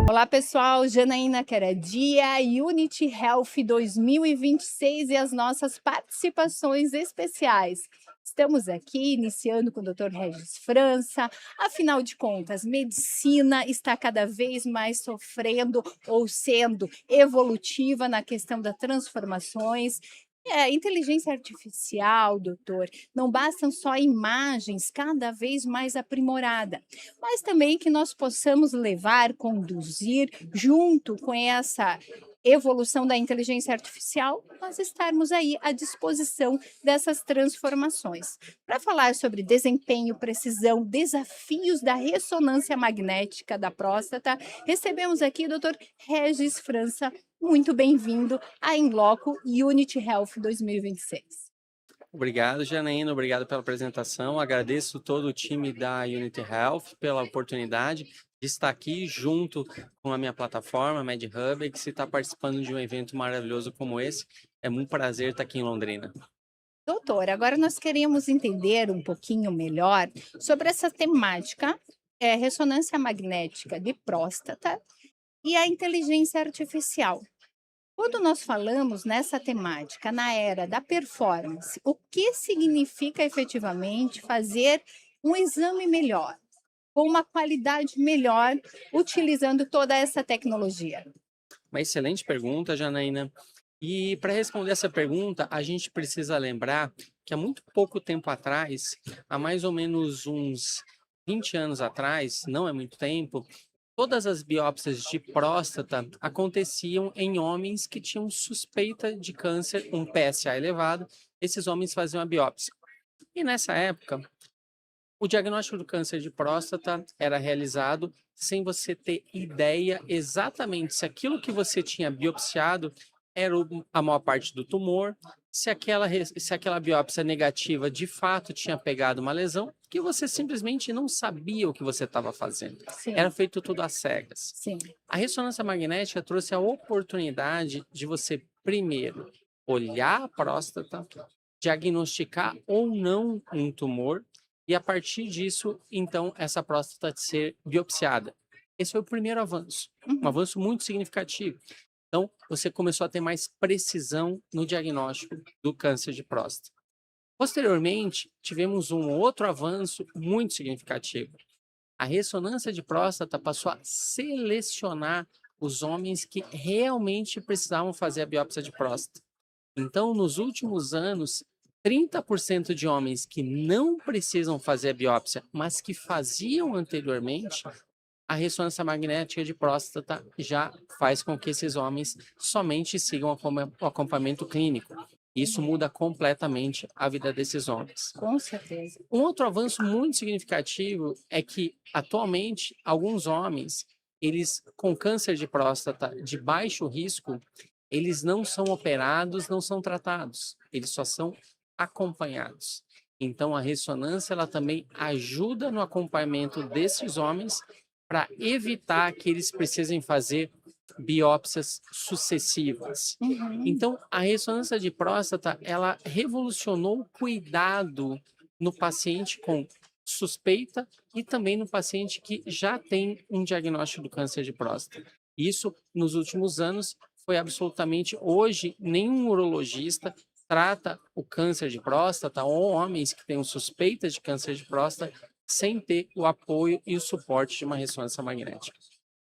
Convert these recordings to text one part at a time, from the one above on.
Olá pessoal, Janaína Queradia, Unity Health 2026 e as nossas participações especiais. Estamos aqui iniciando com o Dr. Regis França. Afinal de contas, medicina está cada vez mais sofrendo ou sendo evolutiva na questão das transformações. Inteligência artificial, doutor, não bastam só imagens cada vez mais aprimoradas, mas também que nós possamos levar, conduzir, junto com essa evolução da inteligência artificial, nós estarmos aí à disposição dessas transformações. Para falar sobre desempenho, precisão, desafios da ressonância magnética da próstata, recebemos aqui o Dr. Regis França. Muito bem-vindo a Inloco Unity Health 2026. Obrigado, Janaína. Obrigado pela apresentação. Agradeço todo o time da Unity Health pela oportunidade de estar aqui junto com a minha plataforma, MedHub, que se está participando de um evento maravilhoso como esse. É muito prazer estar aqui em Londrina. Doutor, agora nós queríamos entender um pouquinho melhor sobre essa temática, ressonância magnética de próstata e a inteligência artificial. Quando nós falamos nessa temática, na era da performance, o que significa efetivamente fazer um exame melhor, com uma qualidade melhor, utilizando toda essa tecnologia? Uma excelente pergunta, Janaína. E para responder essa pergunta, a gente precisa lembrar que há muito pouco tempo atrás, há mais ou menos uns 20 anos atrás, não é muito tempo, todas as biópsias de próstata aconteciam em homens que tinham suspeita de câncer, um PSA elevado. Esses homens faziam a biópsia. E nessa época, o diagnóstico do câncer de próstata era realizado sem você ter ideia exatamente se aquilo que você tinha biopsiado era a maior parte do tumor, se aquela biópsia negativa de fato tinha pegado uma lesão, que você simplesmente não sabia o que você estava fazendo. Era Sim, feito tudo às cegas. sim. A ressonância magnética trouxe a oportunidade de você, primeiro, olhar a próstata, diagnosticar ou não um tumor, e a partir disso, então, essa próstata ser biopsiada. Esse foi o primeiro avanço, um Uhum. avanço muito significativo. Então, você começou a ter mais precisão no diagnóstico do câncer de próstata. Posteriormente, tivemos um outro avanço muito significativo. A ressonância de próstata passou a selecionar os homens que realmente precisavam fazer a biópsia de próstata. Então, nos últimos anos, 30% de homens que não precisam fazer a biópsia, mas que faziam anteriormente, a ressonância magnética de próstata já faz com que esses homens somente sigam o acompanhamento clínico. Isso muda completamente a vida desses homens. Com certeza. Um outro avanço muito significativo é que, atualmente, alguns homens, eles com câncer de próstata de baixo risco, eles não são operados, não são tratados, eles só são acompanhados. Então, a ressonância ela também ajuda no acompanhamento desses homens para evitar que eles precisem fazer biópsias sucessivas. Uhum. Então, a ressonância de próstata, ela revolucionou o cuidado no paciente com suspeita e também no paciente que já tem um diagnóstico do câncer de próstata. Isso, nos últimos anos, foi absolutamente hoje, nenhum urologista trata o câncer de próstata ou homens que têm suspeita de câncer de próstata sem ter o apoio e o suporte de uma ressonância magnética.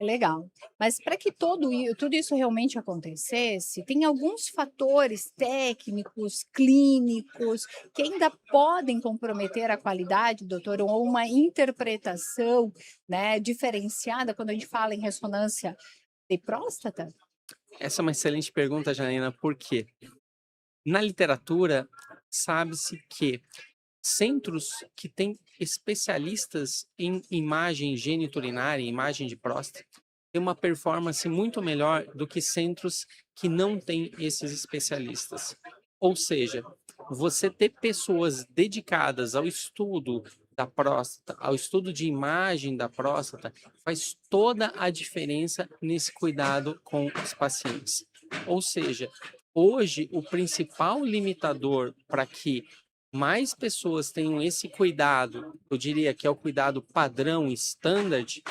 Legal. Mas para que tudo isso realmente acontecesse, tem alguns fatores técnicos, clínicos, que ainda podem comprometer a qualidade, doutor, ou uma interpretação, né, diferenciada quando a gente fala em ressonância de próstata? Essa é uma excelente pergunta, Janina, por quê? Na literatura, sabe-se que centros que têm especialistas em imagem geniturinária, imagem de próstata, têm uma performance muito melhor do que centros que não têm esses especialistas. Ou seja, você ter pessoas dedicadas ao estudo da próstata, ao estudo de imagem da próstata, faz toda a diferença nesse cuidado com os pacientes. Ou seja, hoje o principal limitador para que mais pessoas tenham esse cuidado, eu diria que é o cuidado padrão, standard,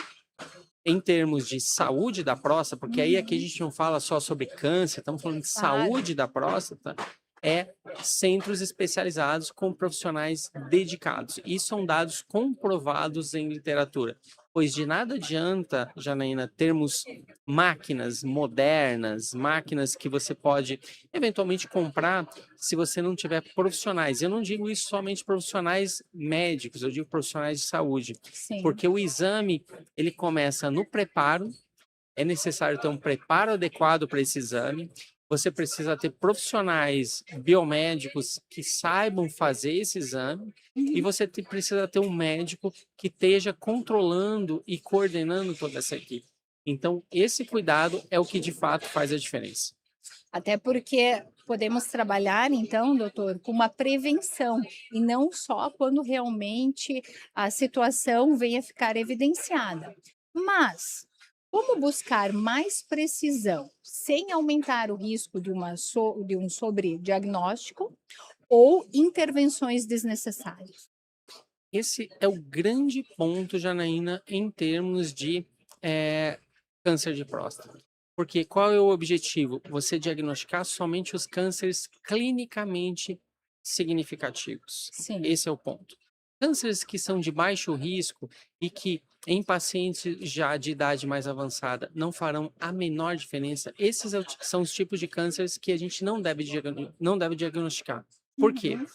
em termos de saúde da próstata, porque aí aqui a Uhum. gente não fala só sobre câncer, estamos falando de Claro. saúde da próstata, é centros especializados com profissionais dedicados. E são dados comprovados em literatura. Pois de nada adianta, Janaína, termos máquinas modernas, máquinas que você pode eventualmente comprar se você não tiver profissionais. Eu não digo isso somente profissionais médicos, eu digo profissionais de saúde, Sim. porque o exame ele começa no preparo, é necessário ter um preparo adequado para esse exame. Você precisa ter profissionais biomédicos que saibam fazer esse exame e Uhum. você precisa ter um médico que esteja controlando e coordenando toda essa equipe. Então, esse cuidado é o que de fato faz a diferença. Até porque podemos trabalhar, então, doutor, com uma prevenção e não só quando realmente a situação venha ficar evidenciada. Mas como buscar mais precisão sem aumentar o risco de, de um sobrediagnóstico ou intervenções desnecessárias? Esse é o grande ponto, Janaína, em termos de eh, câncer de próstata. Porque qual é o objetivo? Você diagnosticar somente os cânceres clinicamente significativos. Sim. Esse é o ponto. Cânceres que são de baixo risco e que em pacientes já de idade mais avançada não farão a menor diferença, esses são os tipos de cânceres que a gente não deve diagnosticar. Por quê? Uhum.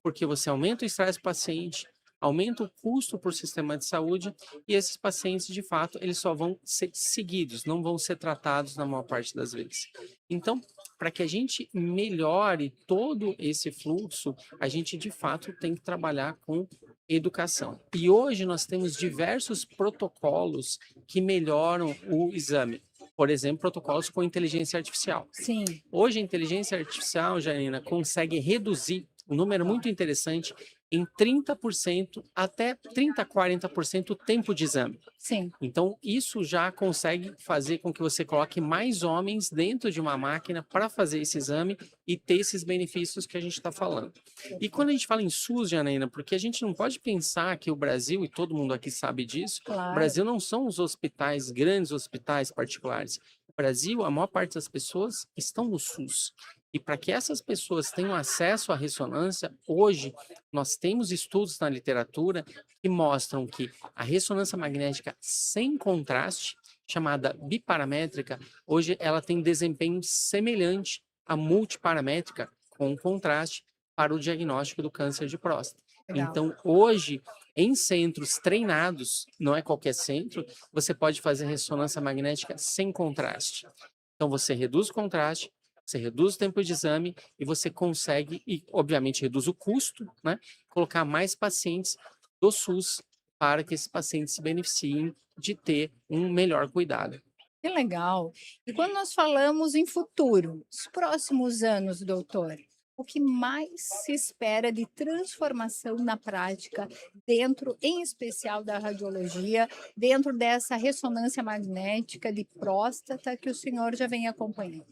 Porque você aumenta o estresse do paciente, aumenta o custo para o sistema de saúde e esses pacientes, de fato, eles só vão ser seguidos, não vão ser tratados na maior parte das vezes. Então, para que a gente melhore todo esse fluxo, a gente, de fato, tem que trabalhar com educação. E hoje nós temos diversos protocolos que melhoram o exame. Por exemplo, protocolos com inteligência artificial. Sim. Hoje, a inteligência artificial, Janina, consegue reduzir um número muito interessante em 30% até 30 a 40% o tempo de exame. Sim. Então, isso já consegue fazer com que você coloque mais homens dentro de uma máquina para fazer esse exame e ter esses benefícios que a gente está falando. E quando a gente fala em SUS, Janaína, porque a gente não pode pensar que o Brasil, e todo mundo aqui sabe disso, o Claro. Brasil não são os hospitais, grandes hospitais particulares. O Brasil, a maior parte das pessoas estão no SUS. E para que essas pessoas tenham acesso à ressonância, hoje nós temos estudos na literatura que mostram que a ressonância magnética sem contraste, chamada biparamétrica, hoje ela tem desempenho semelhante à multiparamétrica com contraste para o diagnóstico do câncer de próstata. Legal. Então, hoje, em centros treinados, não é qualquer centro, você pode fazer ressonância magnética sem contraste. Então, você reduz o contraste, você reduz o tempo de exame e você consegue, e obviamente reduz o custo, né? Colocar mais pacientes do SUS para que esses pacientes se beneficiem de ter um melhor cuidado. Que legal. E quando nós falamos em futuro, os próximos anos, doutor, o que mais se espera de transformação na prática dentro, em especial da radiologia, dentro dessa ressonância magnética de próstata que o senhor já vem acompanhando?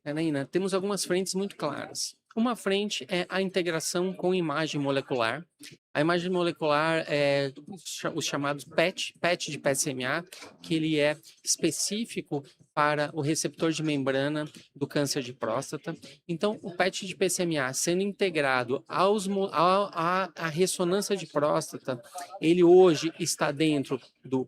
Janaína, temos algumas frentes muito claras. Uma frente é a integração com imagem molecular. A imagem molecular é os chamados PET, PET de PSMA, que ele é específico para o receptor de membrana do câncer de próstata. Então, o PET de PSMA sendo integrado à ressonância de próstata, ele hoje está dentro do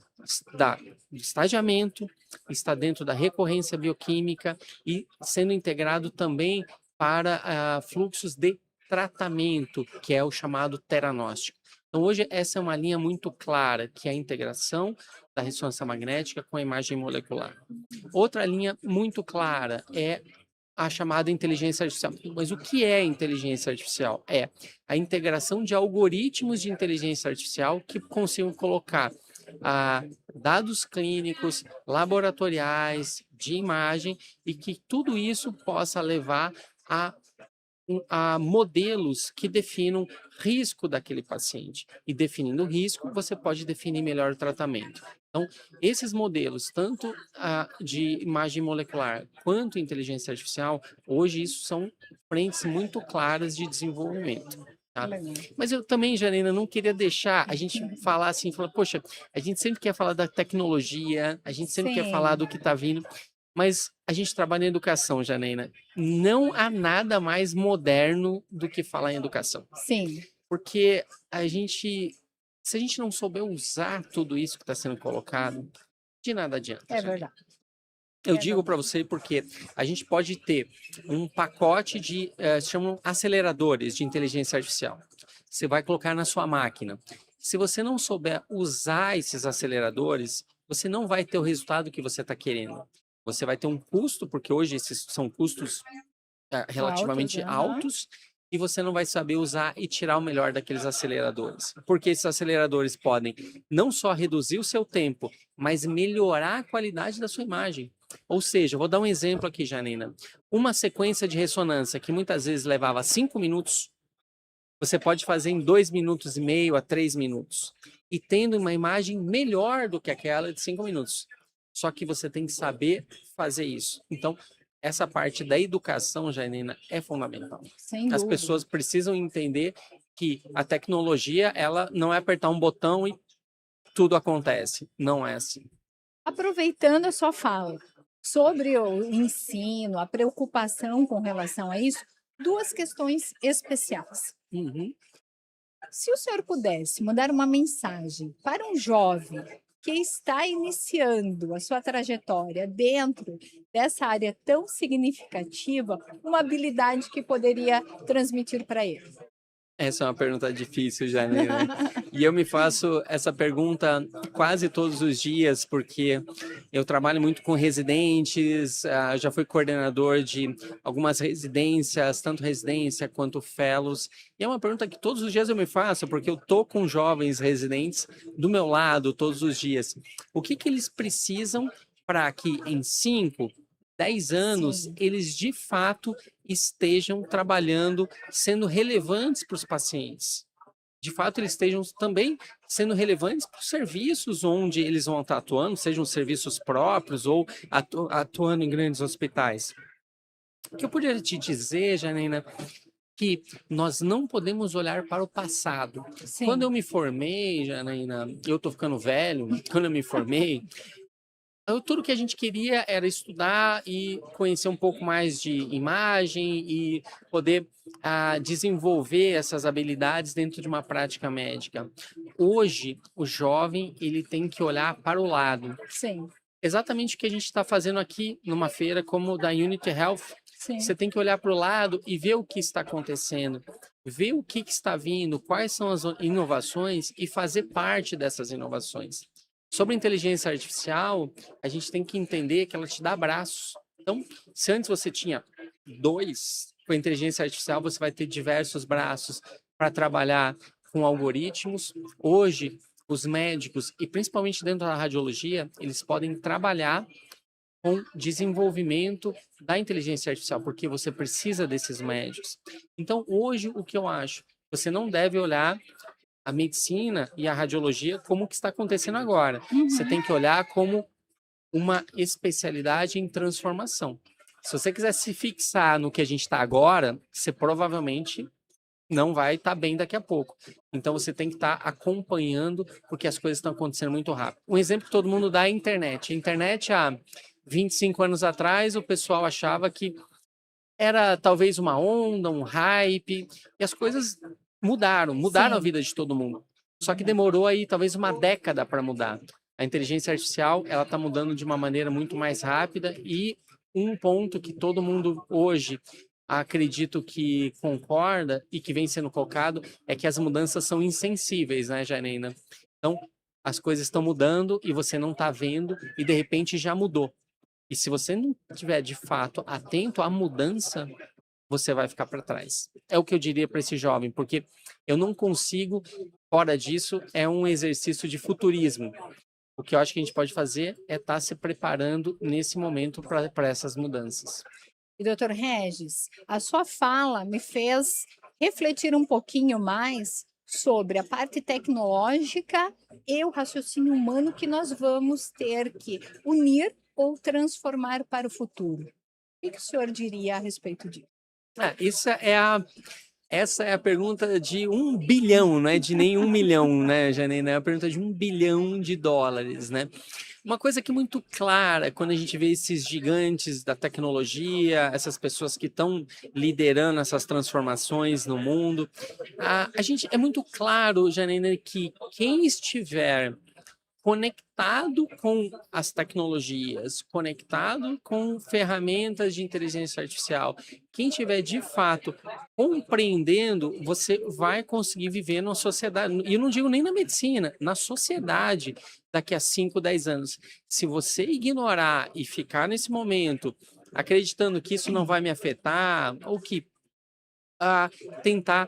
estadiamento, está dentro da recorrência bioquímica e sendo integrado também para fluxos de tratamento, que é o chamado teranóstico. Então, hoje, essa é uma linha muito clara, que é a integração da ressonância magnética com a imagem molecular. Outra linha muito clara é a chamada inteligência artificial. Mas o que é inteligência artificial? É a integração de algoritmos de inteligência artificial que consigam colocar dados clínicos, laboratoriais, de imagem, e que tudo isso possa levar a modelos que definam risco daquele paciente. E definindo o risco, você pode definir melhor o tratamento. Então, esses modelos, tanto de imagem molecular quanto inteligência artificial, hoje isso são frentes muito claras de desenvolvimento. tá? Legal. Mas eu também, Janaína, não queria deixar a gente falar assim, falar, poxa, a gente sempre quer falar da tecnologia, a gente sempre quer falar Sim, do que está vindo, mas a gente trabalha em educação, Janaína. Não há nada mais moderno do que falar em educação. sim, Porque a gente, se a gente não souber usar tudo isso que está sendo colocado, de nada adianta, é Janaína. verdade, Eu é digo para verdade. você porque a gente pode ter um pacote de, se chamam aceleradores de inteligência artificial. Você vai colocar na sua máquina. Se você não souber usar esses aceleradores, você não vai ter o resultado que você está querendo. Você vai ter um custo, porque hoje esses são custos Altos, relativamente aham. altos, e você não vai saber usar e tirar o melhor daqueles aceleradores. Porque esses aceleradores podem não só reduzir o seu tempo, mas melhorar a qualidade da sua imagem. Ou seja, vou dar um exemplo aqui, Janina. Uma sequência de ressonância que muitas vezes levava 5 minutos, você pode fazer em 2 minutos e meio a 3 minutos. E tendo uma imagem melhor do que aquela de 5 minutos. Só que você tem que saber fazer isso. Então, essa parte da educação, Janina, é fundamental. Sem As dúvida. pessoas precisam entender que a tecnologia, ela não é apertar um botão e tudo acontece. Não é assim. Aproveitando a sua fala sobre o ensino, a preocupação com relação a isso, 2 questões especiais. Uhum. Se o senhor pudesse mandar uma mensagem para um jovem que está iniciando a sua trajetória dentro dessa área tão significativa, uma habilidade que poderia transmitir para ele? Essa é uma pergunta difícil, Janine, né? E eu me faço essa pergunta quase todos os dias, porque eu trabalho muito com residentes, já fui coordenador de algumas residências, tanto residência quanto fellows, e é uma pergunta que todos os dias eu me faço, porque eu tô com jovens residentes do meu lado todos os dias. O que que eles precisam para que em 5, 10 anos Sim, eles de fato estejam trabalhando, sendo relevantes para os pacientes? De fato, eles estejam também sendo relevantes para os serviços onde eles vão estar atuando, sejam serviços próprios ou atuando em grandes hospitais. O que eu poderia te dizer, Janina, que nós não podemos olhar para o passado. Quando sim, eu me formei, Janaína, eu tô ficando velho, quando eu me formei, tudo que a gente queria era estudar e conhecer um pouco mais de imagem e poder desenvolver essas habilidades dentro de uma prática médica. Hoje, o jovem ele tem que olhar para o lado. sim, Exatamente o que a gente está fazendo aqui numa feira como da Unity Health. sim. Você tem que olhar para o lado e ver o que está acontecendo, ver o que está vindo, quais são as inovações e fazer parte dessas inovações. Sobre inteligência artificial, a gente tem que entender que ela te dá braços. Então, se antes você tinha dois, com a inteligência artificial você vai ter diversos braços para trabalhar com algoritmos. Hoje, os médicos, e principalmente dentro da radiologia, eles podem trabalhar com desenvolvimento da inteligência artificial, porque você precisa desses médicos. Então, hoje, o que eu acho? Você não deve olhar a medicina e a radiologia como o que está acontecendo agora. Você Uhum. tem que olhar como uma especialidade em transformação. Se você quiser se fixar no que a gente está agora, você provavelmente não vai estar bem daqui a pouco. Então você tem que estar acompanhando, porque as coisas estão acontecendo muito rápido. Um exemplo que todo mundo dá é a internet. A internet, há 25 anos atrás, o pessoal achava que era talvez uma onda, um hype, e as coisas mudaram a Sim, vida de todo mundo. Só que verdade. demorou aí talvez uma década para mudar. A inteligência artificial, ela está mudando de uma maneira muito mais rápida e um ponto que todo mundo hoje acredito que concorda e que vem sendo colocado é que as mudanças são insensíveis, né, Janina? Então, as coisas estão mudando e você não está vendo e de repente já mudou. E se você não estiver de fato atento à mudança, você vai ficar para trás. É o que eu diria para esse jovem, porque eu não consigo, fora disso, é um exercício de futurismo. O que eu acho que a gente pode fazer é estar se preparando nesse momento para essas mudanças. E doutor Regis, a sua fala me fez refletir um pouquinho mais sobre a parte tecnológica e o raciocínio humano que nós vamos ter que unir ou transformar para o futuro. O que o senhor diria a respeito disso? Isso é Essa é a pergunta de 1 bilhão, não é de nem 1 milhão, né, Janaína? É a pergunta de 1 bilhão de dólares, né? Uma coisa que é muito clara quando a gente vê esses gigantes da tecnologia, essas pessoas que estão liderando essas transformações no mundo, a gente é muito claro, Janaína, que quem estiver conectado com as tecnologias, conectado com ferramentas de inteligência artificial, quem tiver de fato compreendendo, você vai conseguir viver numa sociedade, e eu não digo nem na medicina, na sociedade daqui a 5, 10 anos. Se você ignorar e ficar nesse momento acreditando que isso não vai me afetar, ou que a tentar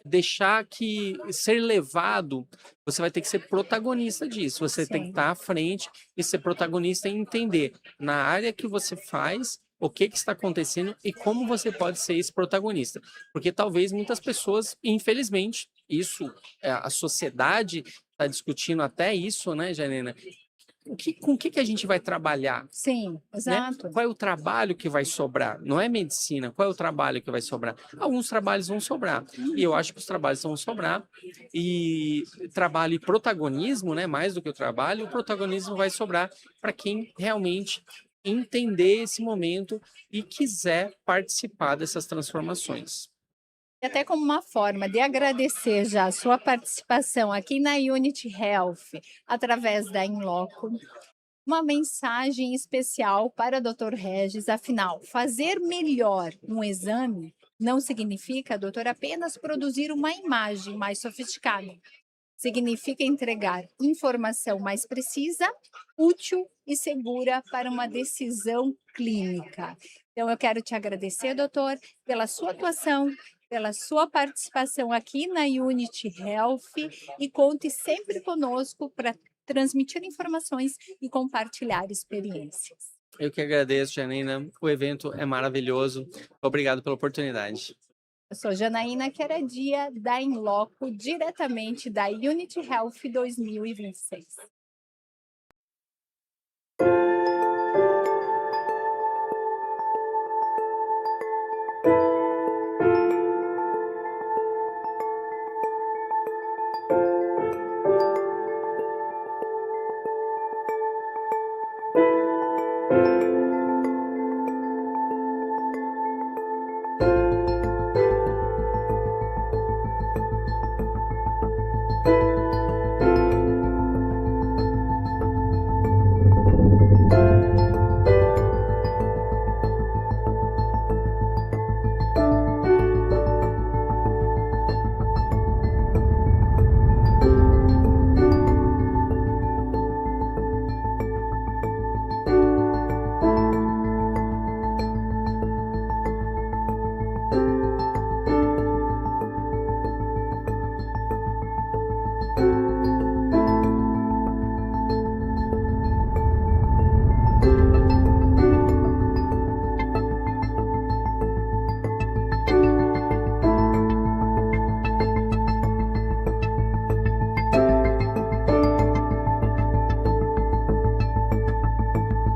deixar que ser levado, você vai ter que ser protagonista disso. Você tem que Sim. estar à frente e ser protagonista e entender na área que você faz o que está acontecendo e como você pode ser esse protagonista. Porque talvez muitas pessoas, infelizmente, isso, a sociedade está discutindo até isso, né, Janina? Com o que a gente vai trabalhar? Sim, Né? exato. Qual é o trabalho que vai sobrar? Não é medicina, qual é o trabalho que vai sobrar? Alguns trabalhos vão sobrar, e eu acho que os trabalhos vão sobrar, e trabalho e protagonismo, né, mais do que o protagonismo vai sobrar para quem realmente entender esse momento e quiser participar dessas transformações. E até como uma forma de agradecer já a sua participação aqui na Unity Health, através da Inloco, uma mensagem especial para o Dr. Regis, afinal, fazer melhor um exame não significa, doutor, apenas produzir uma imagem mais sofisticada. Significa entregar informação mais precisa, útil e segura para uma decisão clínica. Então, eu quero te agradecer, doutor, pela sua atuação, pela sua participação aqui na Unity Health e conte sempre conosco para transmitir informações e compartilhar experiências. Eu que agradeço, Janina. O evento é maravilhoso. Obrigado pela oportunidade. Eu sou Janaína Queradia, da Inloco, diretamente da Unity Health 2026.